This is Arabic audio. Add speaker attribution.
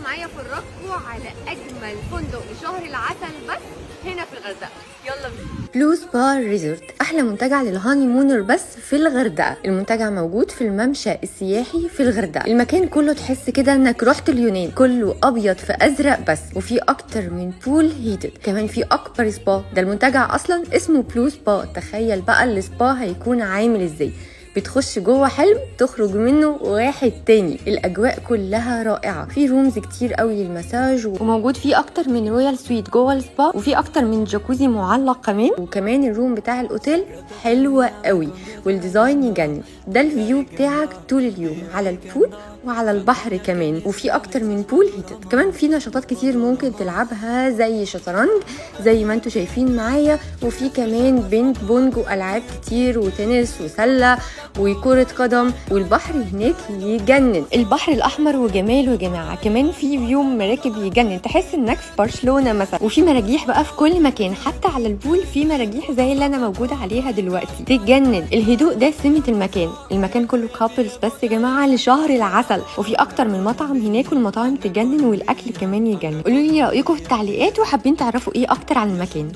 Speaker 1: معايا افرجكم على اجمل فندق لشهر العسل بس هنا في الغردقه. يلا بينا.
Speaker 2: بلو سبا ريزورت احلى منتجع للهاني مونر بس في الغردقه. المنتجع موجود في الممشى السياحي في الغردقه. المكان كله تحس كده انك رحت اليونان، كله ابيض في ازرق بس، وفي اكتر من بول هيتد، كمان في اكبر سبا. ده المنتجع اصلا اسمه بلو سبا. تخيل بقى السبا هيكون عامل ازاي، بتخش جوه حلم تخرج منه واحد تاني. الاجواء كلها رائعه، في رومز كتير قوي للمساج، وموجود فيه اكتر من رويال سويت جوه السبا، وفي اكتر من جاكوزي معلق كمان. وكمان الروم بتاع الاوتيل حلوه قوي والديزاين يجنن. ده الفيو بتاعك طول اليوم على البول وعلى البحر كمان، وفي اكتر من بول هيتد. كمان في نشاطات كتير ممكن تلعبها زي شطرنج زي ما انتم شايفين معايا، وفي كمان بينج بونج والعاب كتير وتنس وسله وكرة قدم. والبحر هناك يجنن، البحر الأحمر وجماله يا جماعة. كمان في فيو مراكب يجنن، تحس إنك في برشلونة مثلا. وفي مراجيح بقى في كل مكان، حتى على البول في مراجيح زي اللي أنا موجودة عليها دلوقتي، تجنن. الهدوء ده سمة المكان. المكان كله كابلز بس يا جماعة لشهر العسل، وفي أكتر من مطعم هناك، والمطاعم تجنن والأكل كمان يجنن. قولوا لي رأيكم في التعليقات، وحابين تعرفوا إيه أكتر عن المكان.